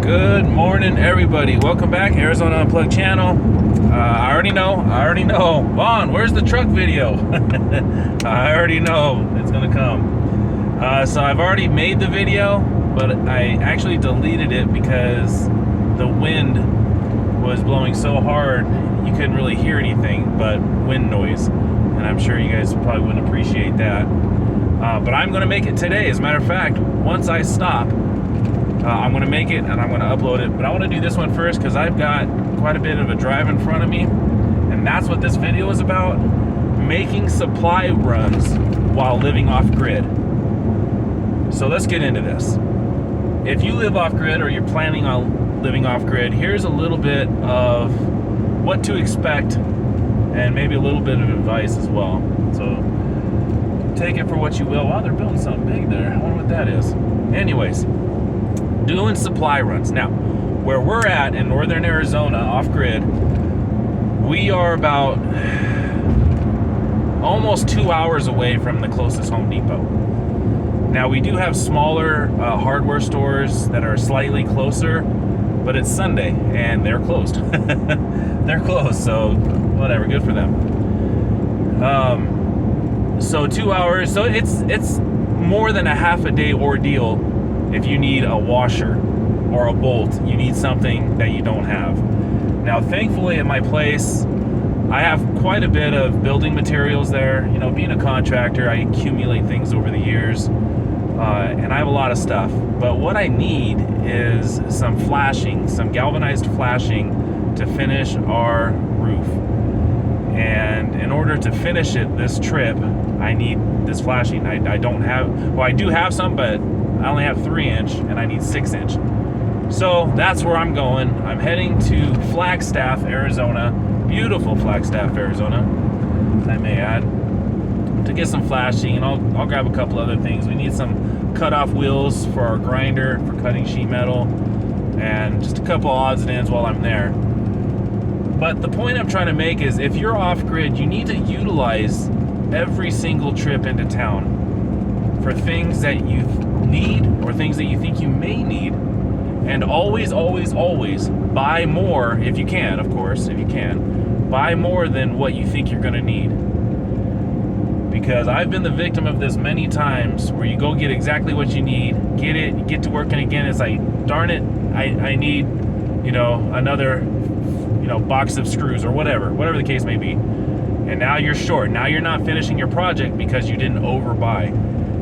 Good morning, everybody. Welcome back, Arizona Unplugged channel. I already know. Vaughn, where's the truck video? I already know it's gonna come. So I've already made the video, but I actually deleted it because the wind was blowing so hard you couldn't really hear anything but wind noise, and I'm sure you guys probably wouldn't appreciate that. But I'm gonna make it today. As a matter of fact, once I stop, I'm going to make it and I'm going to upload it, but I want to do this one first because I've got quite a bit of a drive in front of me, and that's what this video is about: making supply runs while living off grid. So let's get into this. If you live off grid or you're planning on living off grid, here's a little bit of what to expect and maybe a little bit of advice as well. So take it for what you will. Wow, they're building something big there. I wonder what that is. Anyways, doing supply runs. Now, where we're at in northern Arizona, off-grid, we are about almost 2 hours away from the closest Home Depot. Now, we do have smaller hardware stores that are slightly closer, but it's Sunday and they're closed. They're closed, so whatever, good for them. So 2 hours, so it's more than a half a day ordeal. If you need a washer or a bolt, you need something that you don't have. Now, thankfully at my place, I have quite a bit of building materials there. You know, being a contractor, I accumulate things over the years, and I have a lot of stuff. But what I need is some flashing, some galvanized flashing to finish our roof. And in order to finish it this trip, I need this flashing. I don't have, well, I do have some, but I only have 3-inch and I need 6-inch. So that's where I'm going. I'm heading to Flagstaff, Arizona. Beautiful Flagstaff, Arizona, I may add, to get some flashing, and I'll grab a couple other things. We need some cut-off wheels for our grinder for cutting sheet metal, and just a couple odds and ends while I'm there. But the point I'm trying to make is, if you're off-grid, you need to utilize every single trip into town for things that you need or things that you think you may need, and always buy more if you can. Of course, if you can, buy more than what you think you're going to need, because I've been the victim of this many times, where you go get exactly what you need, get it, you get to working again, it's like, darn it, I need, you know, another, you know, box of screws or whatever the case may be, and now you're short. Now you're not finishing your project because you didn't overbuy.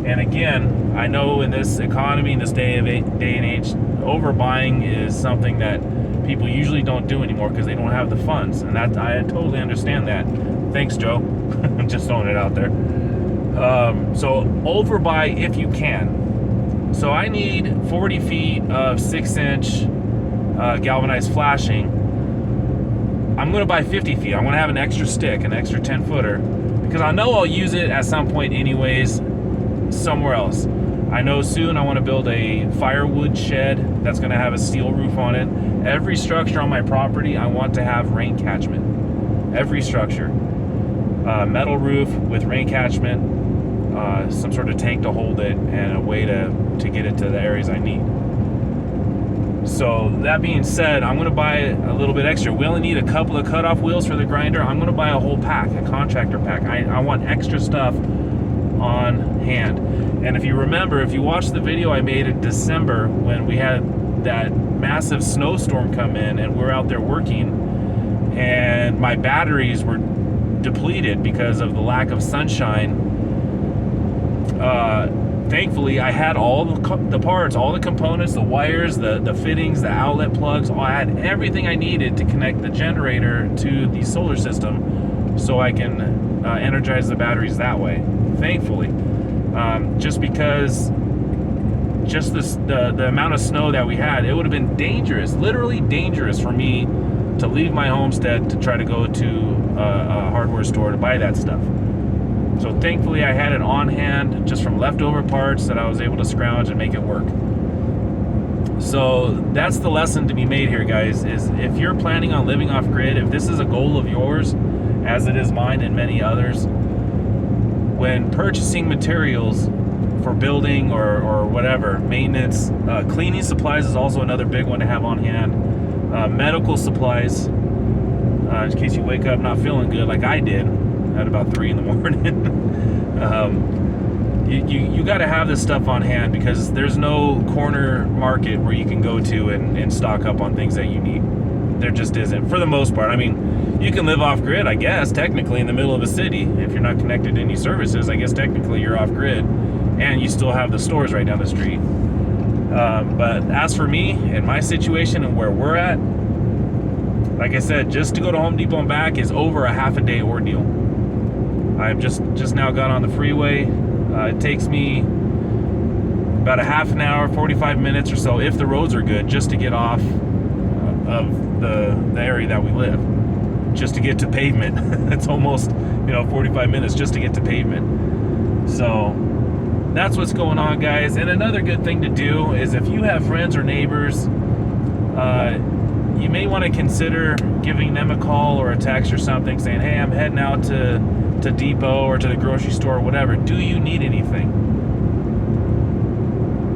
And again, I know in this economy, in this day and age, overbuying is something that people usually don't do anymore because they don't have the funds, and that I totally understand that. Thanks, Joe. I'm just throwing it out there. So overbuy if you can. So I need 40 feet of 6-inch galvanized flashing. I'm going to buy 50 feet. I'm going to have an extra stick, an extra 10-footer, because I know I'll use it at some point anyways, somewhere else. I know soon I want to build a firewood shed that's going to have a steel roof on it. Every structure on my property, I want to have rain catchment. Every structure. Metal roof with rain catchment, some sort of tank to hold it, and a way to get it to the areas I need. So that being said, I'm going to buy a little bit extra. We only need a couple of cutoff wheels for the grinder. I'm going to buy a whole pack, a contractor pack. I want extra stuff on hand. And if you remember, if you watched the video I made in December when we had that massive snowstorm come in and we're out there working, and my batteries were depleted because of the lack of sunshine, thankfully I had all the parts, all the components, the wires, the fittings, the outlet plugs. I had everything I needed to connect the generator to the solar system so I can energize the batteries that way, thankfully. Just because the amount of snow that we had, it would have been dangerous, literally dangerous, for me to leave my homestead to try to go to a hardware store to buy that stuff. So thankfully I had it on hand, just from leftover parts that I was able to scrounge and make it work. So that's the lesson to be made here, guys, is if you're planning on living off grid, if this is a goal of yours, as it is mine and many others, when purchasing materials, for building or whatever, maintenance. Cleaning supplies is also another big one to have on hand. Medical supplies, in case you wake up not feeling good like I did at about 3 in the morning. You got to have this stuff on hand, because there's no corner market where you can go to and stock up on things that you need. There just isn't, for the most part. I mean, you can live off grid, I guess, technically in the middle of a city. If you're not connected to any services, I guess technically you're off grid, and you still have the stores right down the street. But as for me and my situation and where we're at, like I said, just to go to Home Depot and back is over a half a day ordeal. I've just now got on the freeway. It takes me about a half an hour, 45 minutes or so, if the roads are good, just to get off of the area that we live, just to get to pavement. It's almost 45 minutes just to get to pavement. So that's what's going on, guys. And another good thing to do is, if you have friends or neighbors, you may want to consider giving them a call or a text or something, saying, hey, I'm heading out to Depot or to the grocery store or whatever. Do you need anything?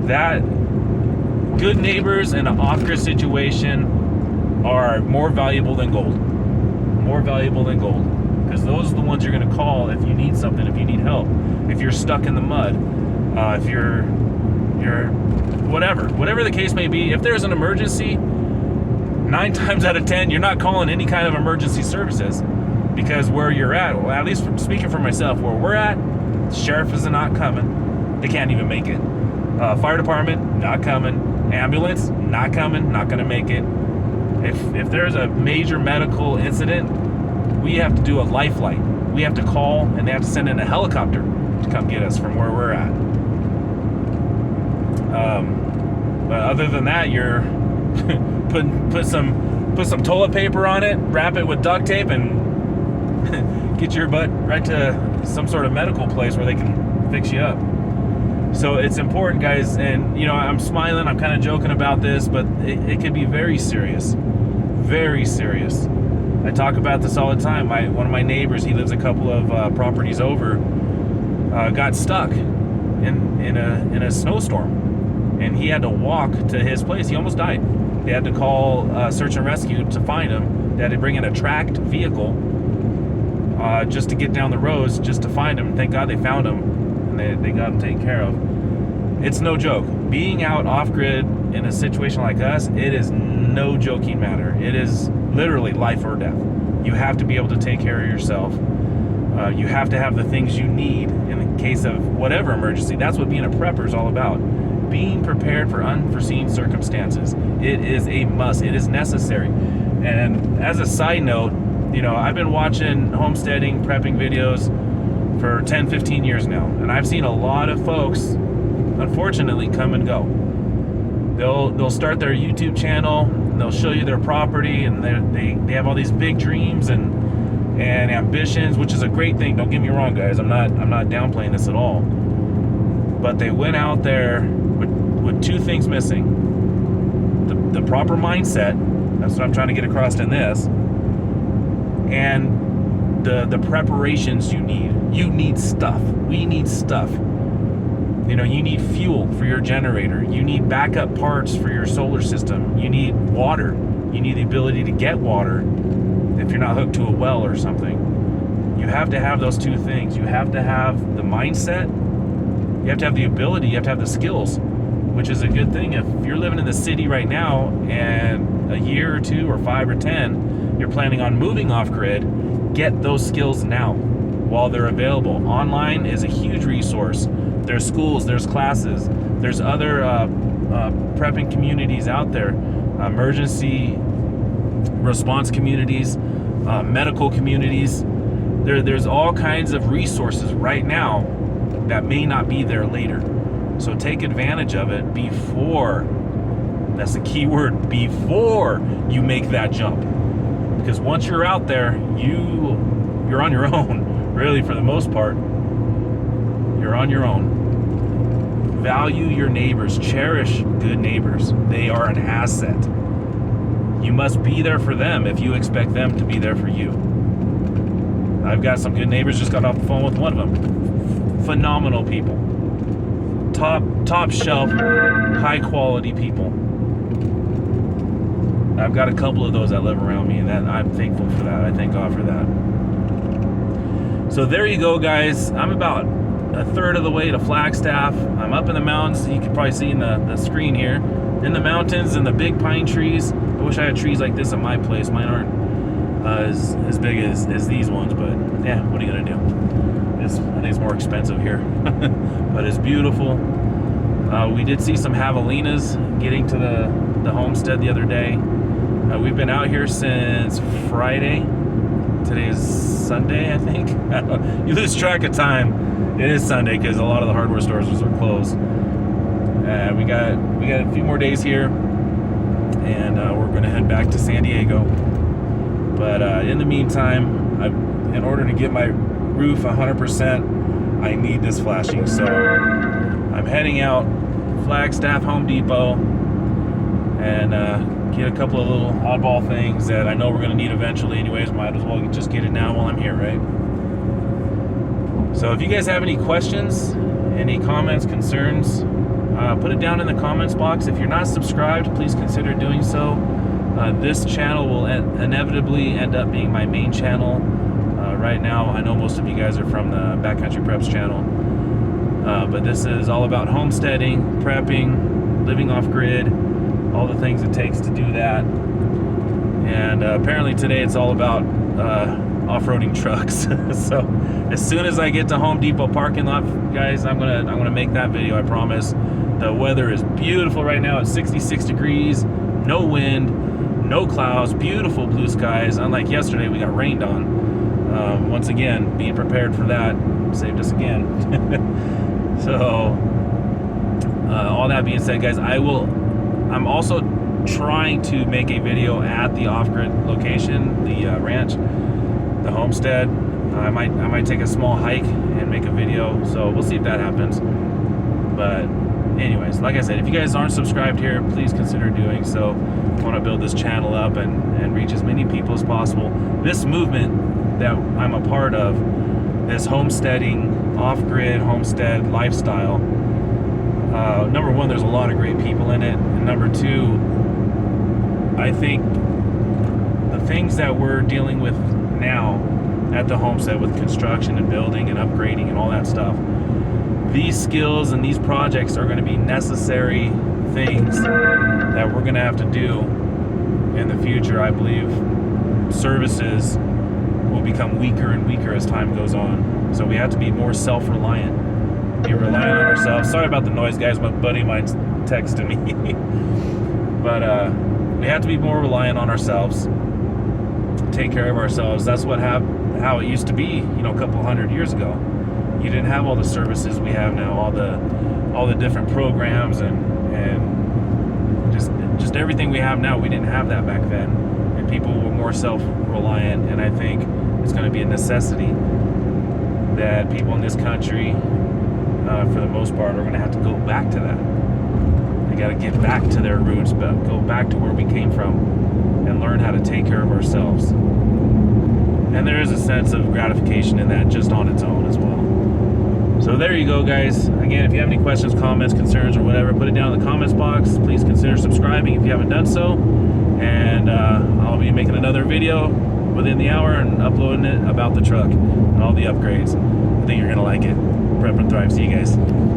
That good neighbors in an off-grid situation are more valuable than gold. More valuable than gold. Because those are the ones you're going to call if you need something, if you need help, if you're stuck in the mud, if you're whatever the case may be. If there's an emergency, 9 times out of 10, you're not calling any kind of emergency services, because where you're at, well, at least speaking for myself, where we're at, the sheriff is not coming. They can't even make it. Fire department, not coming. Ambulance, not coming, not going to make it. If there's a major medical incident, we have to do a lifeline. We have to call, and they have to send in a helicopter to come get us from where we're at. But other than that, you're put some toilet paper on it, wrap it with duct tape, and get your butt right to some sort of medical place where they can fix you up. So it's important, guys. And I'm smiling, I'm kind of joking about this, but it can be very serious. Very serious. I talk about this all the time. One of my neighbors, he lives a couple of properties over, got stuck in a snowstorm, and he had to walk to his place. He almost died. They had to call search and rescue to find him. They had to bring in a tracked vehicle just to get down the roads, just to find him. Thank God they found him, and they got him taken care of. It's no joke. Being out off-grid in a situation like us, it is no joking matter. It is literally life or death. You have to be able to take care of yourself. You have to have the things you need in the case of whatever emergency. That's what being a prepper is all about. Being prepared for unforeseen circumstances. It is a must. It is necessary. And as a side note, I've been watching homesteading, prepping videos for 10, 15 years now. And I've seen a lot of folks, unfortunately, come and go. They'll start their YouTube channel, and they'll show you their property, and they have all these big dreams and ambitions, which is a great thing. Don't get me wrong, guys. I'm not downplaying this at all. But they went out there with 2 things missing: the proper mindset. That's what I'm trying to get across in this, and the preparations you need. You need stuff. We need stuff. You need fuel for your generator. You need backup parts for your solar system. You need water. You need the ability to get water if you're not hooked to a well or something. You have to have those 2 things. You have to have the mindset. You have to have the ability. You have to have the skills, which is a good thing. If you're living in the city right now and a year or 2 or 5 or 10, you're planning on moving off grid, get those skills now while they're available. Online is a huge resource. There's schools, there's classes, there's other prepping communities out there, emergency response communities, medical communities. There's all kinds of resources right now that may not be there later. So take advantage of it before, that's the key word, before you make that jump. Because once you're out there, you're on your own, really, for the most part. You're on your own. Value your neighbors. Cherish good neighbors. They are an asset. You must be there for them if you expect them to be there for you. I've got some good neighbors. Just got off the phone with one of them. Phenomenal people. top shelf, high quality people. I've got a couple of those that live around me, and that I'm thankful for that. I thank God for that. So there you go, guys. I'm about a third of the way to Flagstaff. I'm up in the mountains. You can probably see in the screen here. In the mountains and the big pine trees. I wish I had trees like this at my place. Mine aren't as big as these ones, but yeah, what are you gonna do? I think it's more expensive here, but it's beautiful. We did see some javelinas getting to the homestead the other day. We've been out here since Friday. Today is Sunday, I think. You lose track of time. It is Sunday because a lot of the hardware stores are closed. We got a few more days here, and we're going to head back to San Diego. But in the meantime, in order to get my roof 100%, I need this flashing. So I'm heading out Flagstaff, Home Depot, and get a couple of little oddball things that I know we're going to need eventually anyways. Might as well just get it now while I'm here, right? So if you guys have any questions, any comments, concerns, put it down in the comments box. If you're not subscribed, please consider doing so. This channel will inevitably end up being my main channel. Right now, I know most of you guys are from the Backcountry Preps channel, but this is all about homesteading, prepping, living off-grid, all the things it takes to do that. And apparently today it's all about off-roading trucks. So as soon as I get to Home Depot parking lot, guys, I'm gonna make that video, I promise. The weather is beautiful right now. It's 66 degrees, no wind, no clouds, beautiful blue skies. Unlike yesterday, we got rained on. Once again, being prepared for that saved us again. So all that being said, guys, I'm also trying to make a video at the off-grid location, the ranch, the homestead. I might take a small hike and make a video, so we'll see if that happens. But anyways, like I said, if you guys aren't subscribed here, please consider doing so. I want to build this channel up and reach as many people as possible. This movement that I'm a part of, this homesteading, off-grid homestead lifestyle, number one, there's a lot of great people in it, and number two, I think the things that we're dealing with now at the homestead with construction and building and upgrading and all that stuff, these skills and these projects are going to be necessary things that we're going to have to do in the future. I believe services will become weaker and weaker as time goes on. So we have to be more self-reliant, be reliant on ourselves. Sorry about the noise, guys. My buddy of mine's texting me. But we have to be more reliant on ourselves, take care of ourselves. That's how it used to be, a couple hundred years ago. You didn't have all the services we have now, all the different programs and just everything we have now. We didn't have that back then, and people were more self-reliant. And I think it's going to be a necessity that people in this country, for the most part, are going to have to go back to that. They got to get back to their roots, but go back to where we came from and learn how to take care of ourselves. And there is a sense of gratification in that just on its own as well. So there you go, guys. Again, if you have any questions, comments, concerns, or whatever, put it down in the comments box. Please consider subscribing if you haven't done so. And I'll be making another video within the hour and uploading it about the truck and all the upgrades. I think you're going to like it. Prep and Thrive. See you guys.